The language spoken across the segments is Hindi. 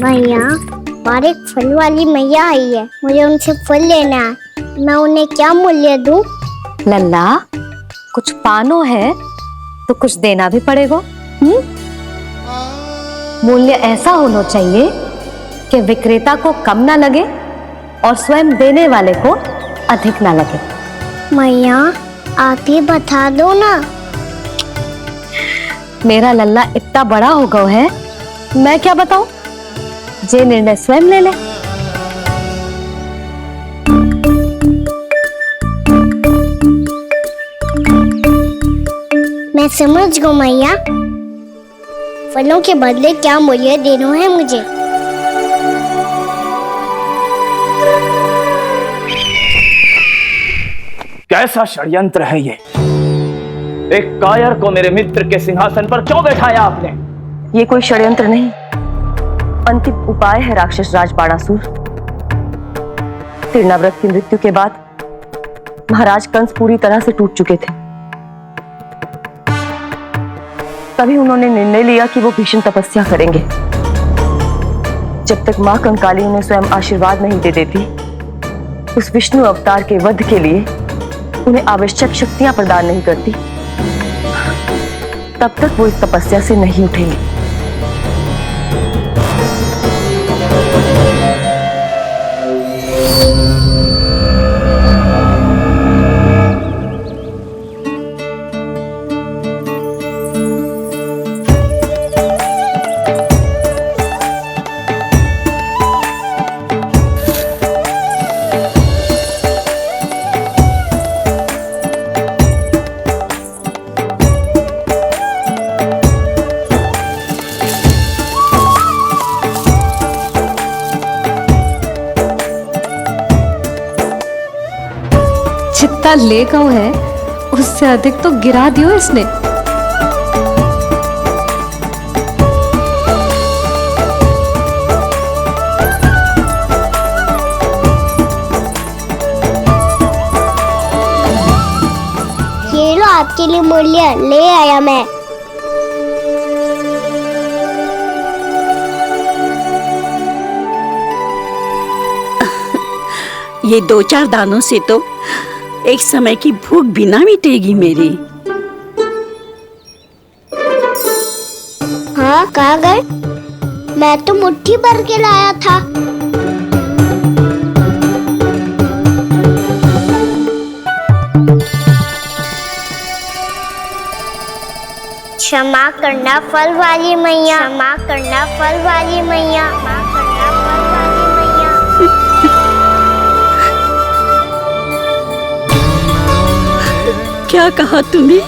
मैया, और एक फल वाली मैया आई है, मुझे उनसे फल लेना है। मैं उन्हें क्या मूल्य दूं? लल्ला, कुछ पानो है तो कुछ देना भी पड़ेगा। मूल्य ऐसा होना चाहिए कि विक्रेता को कम ना लगे और स्वयं देने वाले को अधिक ना लगे। मैया, आप ही बता दो ना। मेरा लल्ला इतना बड़ा हो गया है, मैं क्या बताऊं? जे निर्णय स्वयं ले ले। मैं समझ गई मैया, फलों के बदले क्या मूल्य देना है मुझे। कैसा षड्यंत्र है ये? एक कायर को मेरे मित्र के सिंहासन पर क्यों बैठाया आपने? ये कोई षड्यंत्र नहीं, अंतिम उपाय है राक्षस राज बाणासुर। तीर्णाव्रत की मृत्यु के बाद महाराज कंस पूरी तरह से टूट चुके थे। तभी उन्होंने निर्णय लिया कि वो भीषण तपस्या करेंगे। जब तक मां कंकाली उन्हें स्वयं आशीर्वाद नहीं दे देती, उस विष्णु अवतार के वध के लिए उन्हें आवश्यक शक्तियां प्रदान नहीं करती, तब तक वो इस तपस्या से नहीं उठेंगे। जितना ले गओ है उससे अधिक तो गिरा दियो इसने। ये लो आपके लिए मूल्य, ले आया मैं। ये 2-4 दानों से तो एक समय की भूख भी ना मिटेगी मेरी। हाँ, कहाँ गए? मैं तो मुट्ठी भर के लाया था। क्षमा करना फल वाली मैया, क्षमा करना फल वाली मैया, क्षमा करना फल वाली मैया। क्या कहा तूने?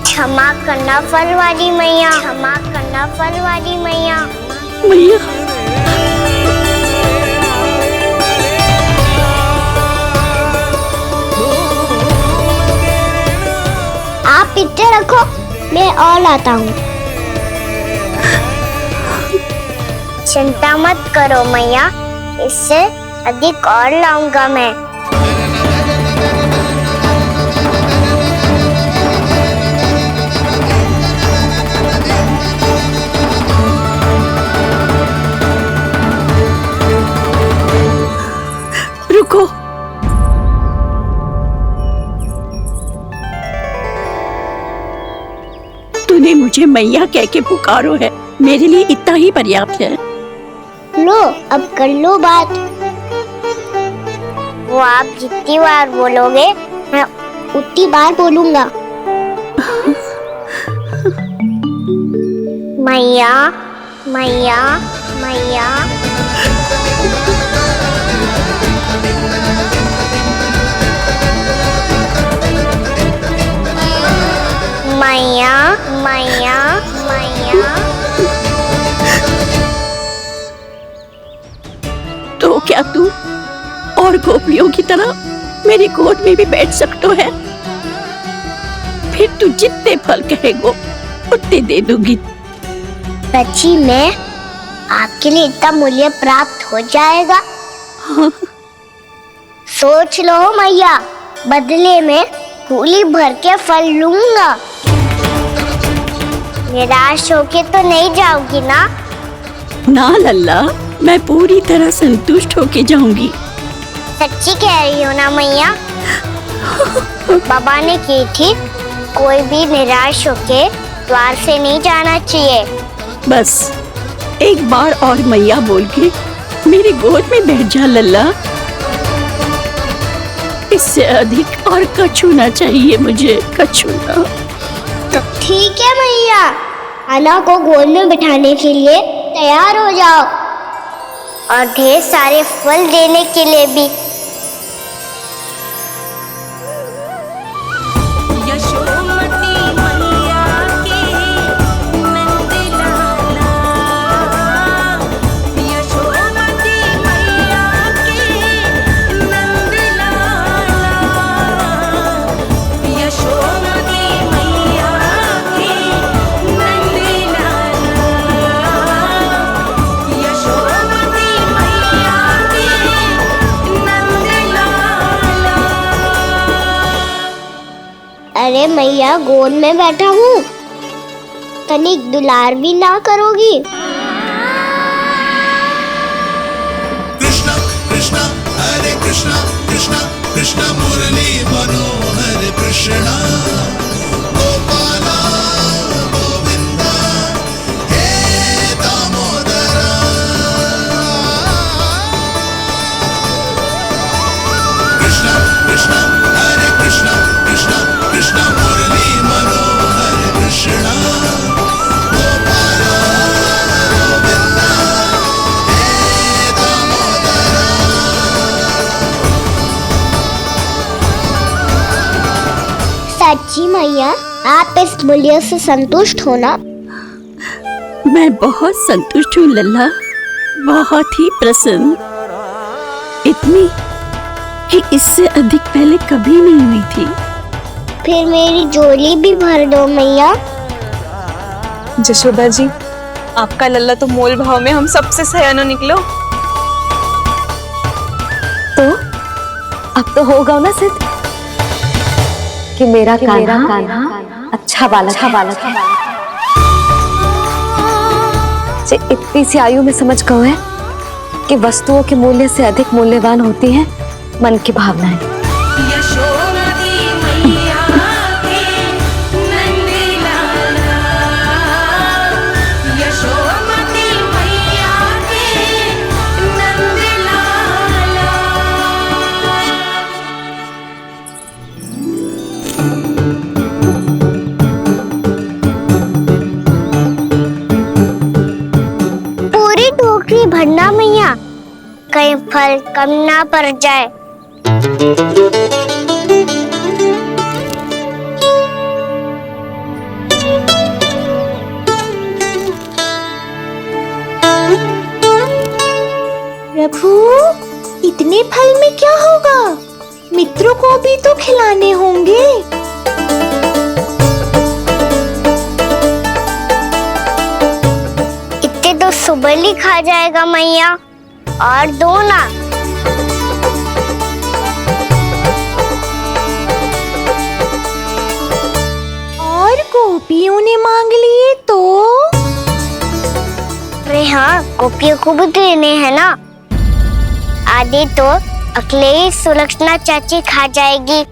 क्षमा करना फल वाली मैया, क्षमा करना फल वाली मैया। मैया, आप इतने रखो, मैं और लाता हूँ। चिंता मत करो मैया, इससे अधिक और लाऊंगा मैं। रुको। तूने मुझे मैया कह के पुकारो है, मेरे लिए इतना ही पर्याप्त है। लो, अब कर लो बात। वो आप जितनी बार बोलोगे, मैं उतनी बार बोलूंगा। मैया, मैया, मैया। मैया, मैया, मैया। तो क्या तू और गोपियों की तरह मेरी गोद में भी बैठ सकते है? फिर तू जितने फल कहेगो उतने दे दूंगी। सच्ची में आपके लिए इतना मूल्य प्राप्त हो जाएगा? हाँ। सोच लो मैया, बदले में झोली भर के फल लूंगा। निराश होके तो नहीं जाओगी ना? ना लल्ला, मैं पूरी तरह संतुष्ट होके जाऊंगी। सच्ची कह रही हो ना मैया? बाबा ने की थी, कोई भी निराश होके द्वार से नहीं जाना चाहिए। बस एक बार और मैया बोल के मेरी गोद में बैठ जा लल्ला। इससे अधिक और कछु ना चाहिए मुझे, कछु ना। तो ठीक है मैया, आना को गोद में बिठाने के लिए तैयार हो जाओ और ढेर सारे फल देने के लिए भी। अरे मैया, गोद में बैठा हूँ, तनिक दुलार भी ना करोगी? कृष्णा कृष्णा हरे कृष्णा कृष्णा कृष्णा मुरली मनोहर कृष्णा गोपाला गोविंदा हे दामोदरा। कृष्णा कृष्णा हरे कृष्णा कृष्णा कृष्णा मुरली मनोहर कृष्णा गोपाला गोविंदा हे दामोदरा। सच्ची मैया, आप इस मूल्य से संतुष्ट हो ना? मैं बहुत संतुष्ट हूँ लल्ला, बहुत ही प्रसन्न। इतनी कि इससे अधिक पहले कभी नहीं हुई थी। फिर मेरी झोली भी भर दो मैया। जशोदा जी, आपका लल्ला तो मोल भाव में हम सबसे सयाना निकलो। तो अब तो होगा ना सिद्ध कि मेरा कान्हा अच्छा बालक है। जे इतनी सी आयु में समझ गए है कि वस्तुओं के मूल्य से अधिक मूल्यवान होती हैं मन की भावनाएं। पूरी टोकरी भरना मैया, कहीं फल कम ना पड़ जाए। प्रभु, इतने फल में क्या होगा? मित्रों को भी तो खिलाने होंगे। इतने तो सुबह ही खा जाएगा मैया, और दो ना। और गोपियों ने मांग लिए तो? अरे हाँ, गोपियों को भी देने हैं ना। आधे तो अकेले ही सुलक्षणा चाची खा जाएगी।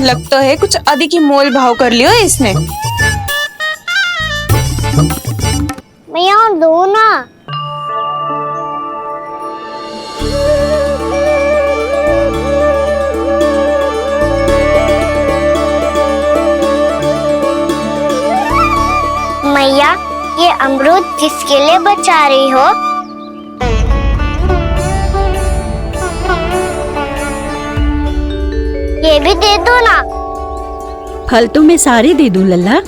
लगता है कुछ अधिक ही मोल भाव कर लियो इसने। मैया दो ना। मैया, ये अमरूद किसके लिए बचा रही हो? ये भी दे दो ना। फल तो मैं सारे दे दूं लल्ला,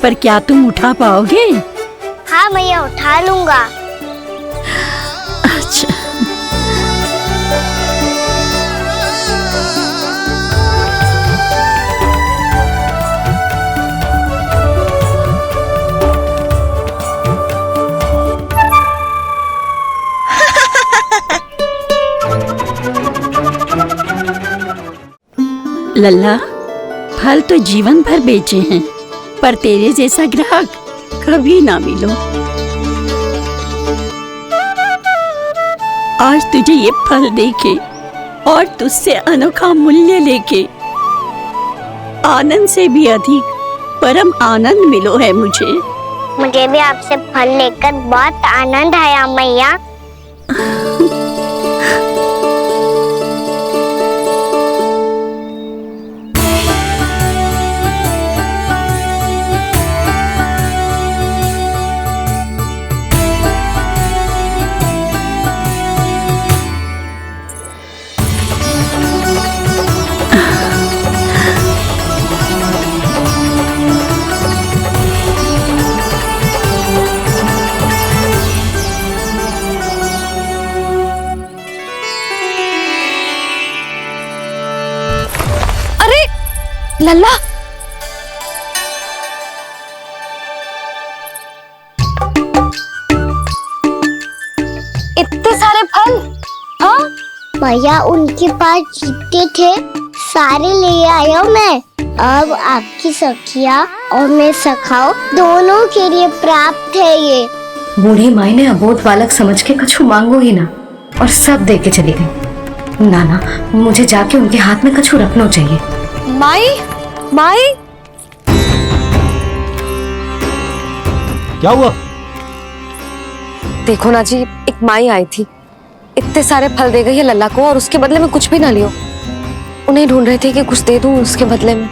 पर क्या तुम उठा पाओगे? हाँ मैया, उठा लूंगा। अच्छा। लल्ला, फल तो जीवन भर बेचे हैं, पर तेरे जैसा ग्राहक कभी ना मिलो। आज तुझे ये फल देके और तुझसे अनोखा मूल्य लेके आनंद से भी अधिक परम आनंद मिलो है मुझे। मुझे भी आपसे फल लेकर बहुत आनंद आया मैया। लल्ला, इतने सारे फल? हाँ भैया उनके पास जितने थे सारे ले आया मैं। अब आपकी सखिया और मैं सखाओ दोनों के लिए प्राप्त है ये। बूढ़ी माई ने अबोध बालक समझ के कछु मांगो ही ना और सब दे के चली गई। नाना, मुझे जाके उनके हाथ में कछु रखना चाहिए। माई, माई, क्या हुआ? देखो ना जी, एक माई आई थी, इतने सारे फल दे गई है लल्ला को और उसके बदले में कुछ भी ना लियो। उन्हें ढूंढ रही थी कि कुछ दे दूं उसके बदले में।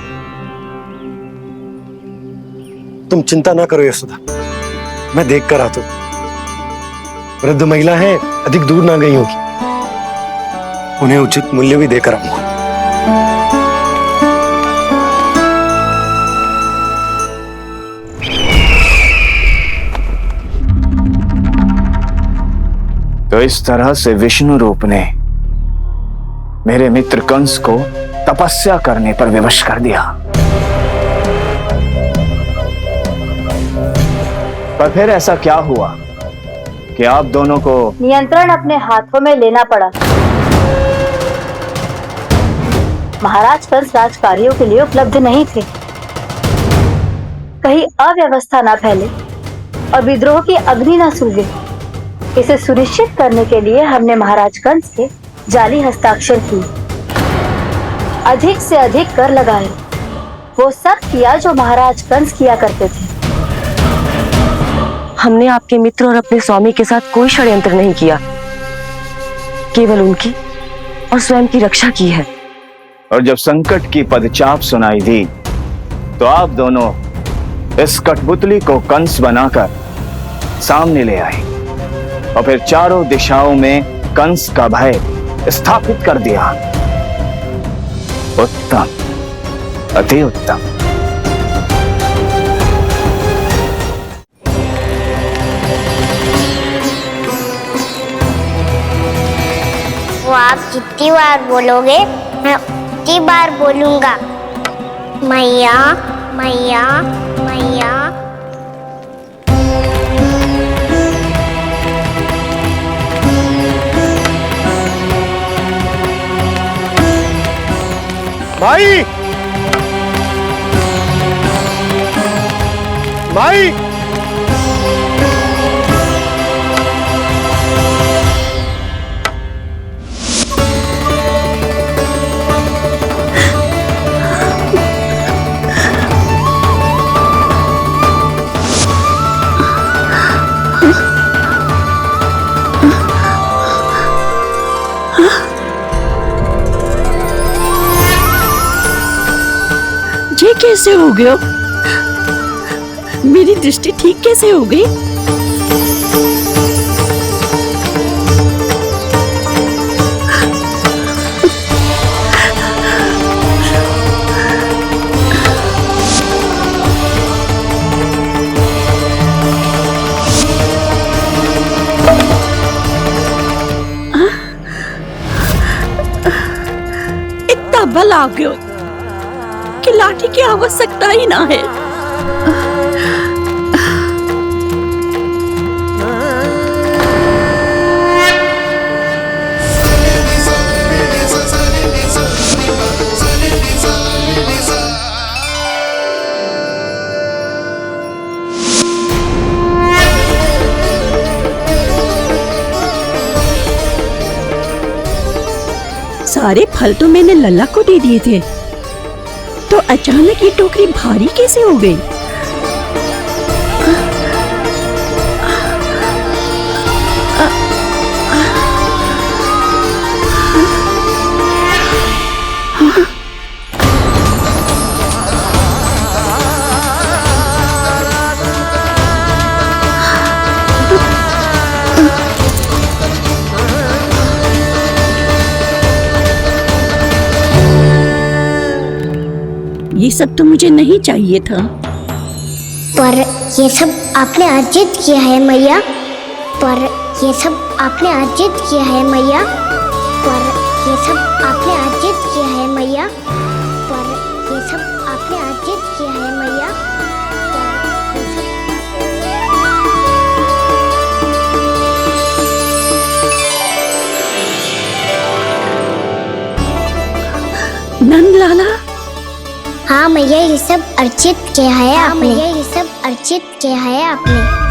तुम चिंता ना करो यशोदा, मैं देख कर आता हूं। वृद्ध महिला है, अधिक दूर ना गई होगी, उन्हें उचित मूल्य भी देकर आऊंगा। तो इस तरह से विष्णु रूप ने मेरे मित्र कंस को तपस्या करने पर विवश कर दिया। पर फिर ऐसा क्या हुआ कि आप दोनों को नियंत्रण अपने हाथों में लेना पड़ा। महाराज कंस राजकार्यों के लिए उपलब्ध नहीं थे। कहीं अव्यवस्था न फैले और विद्रोह की अग्नि न सूझे, इसे सुनिश्चित करने के लिए हमने महाराज कंस के जाली हस्ताक्षर किए, अधिक से अधिक कर लगाए। वो सब किया जो महाराज कंस किया करते थे। हमने आपके मित्र और अपने स्वामी के साथ कोई षड्यंत्र नहीं किया, केवल उनकी और स्वयं की रक्षा की है। और जब संकट की पदचाप सुनाई दी तो आप दोनों इस कठपुतली को कंस बनाकर सामने ले आए और फिर चारों दिशाओं में कंस का भय स्थापित कर दिया। उत्तम, अति उत्तम। वो आप जितनी बार बोलोगे मैं उतनी बार बोलूंगा। मैया मैया मैया। माई, माई, ये कैसे हो गया? मेरी दृष्टि ठीक कैसे हो गई? इतना बल आ गया कि लाठी की आवश्यकता ही ना है। सा सारे फल तो मैंने लल्ला को दे दिए थे, तो अचानक ये टोकरी भारी कैसे हो गई? ये सब तो मुझे नहीं चाहिए था। पर ये सब आपने अर्जित किया है मैया। पर ये सब आपने अर्जित किया है मैया। पर ये सब आपने अर्जित किया है मैया। पर ये सब आपने अर्जित किया है मैया। नंद लाला, हाँ मैया, ये सब अर्जित किया है आपने। मैया, ये सब अर्जित किया है आपने।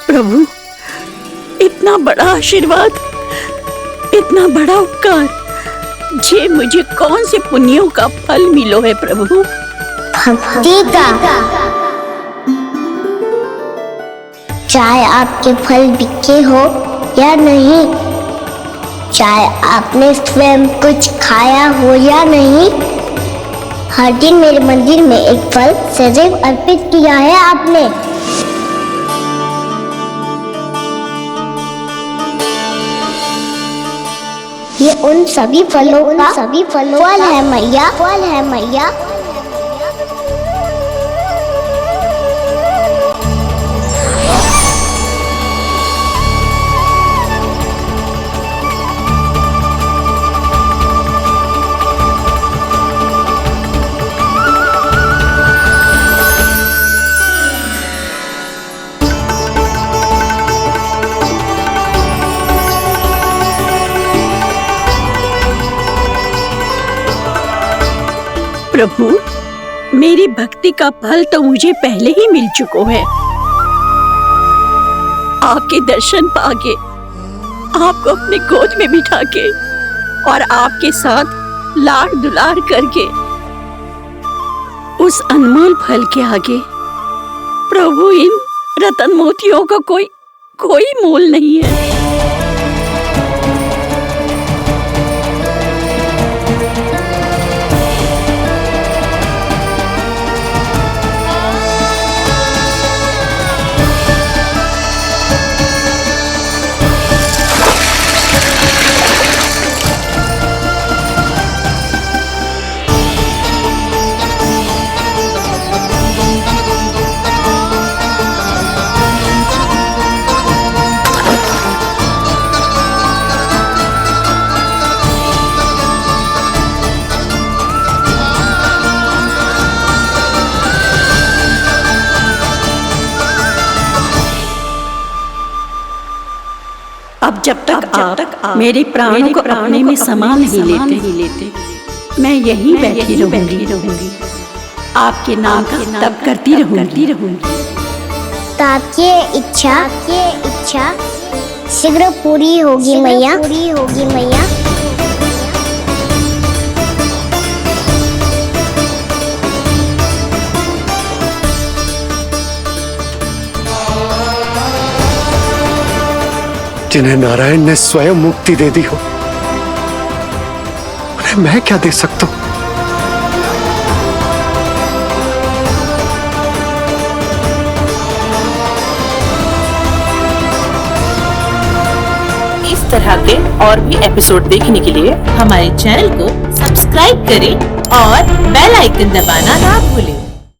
प्रभु, इतना बड़ा आशीर्वाद, इतना बड़ा उपकार, जे मुझे कौन से पुण्यों का फल मिलो है प्रभु? भक्ति का। चाहे आपके फल बिके हो या नहीं, चाहे आपने स्वयं कुछ खाया हो या नहीं, हर दिन मेरे मंदिर में एक फल सदैव अर्पित किया है आपने। ये उन सभी फलों का फल है मैया। फल है मैया। प्रभु, मेरी भक्ति का फल तो मुझे पहले ही मिल चुका है। आपके दर्शन पाके, आपको अपने गोद में बिठा के और आपके साथ लाड़ दुलार करके, उस अनमोल फल के आगे प्रभु इन रतन मोतियों का कोई मोल नहीं है। आप मेरे प्राणों को अपने में समा नहीं लेते, मैं यहीं बैठी रहूंगी, आपके नाम का तप करती रहूंगी। ताकि इच्छा शीघ्र पूरी होगी मैया। जिन्हें नारायण ने स्वयं मुक्ति दे दी हो, उन्हें मैं क्या दे सकता हूं? इस तरह के और भी एपिसोड देखने के लिए हमारे चैनल को सब्सक्राइब करें और बेल आइकन दबाना ना भूलें।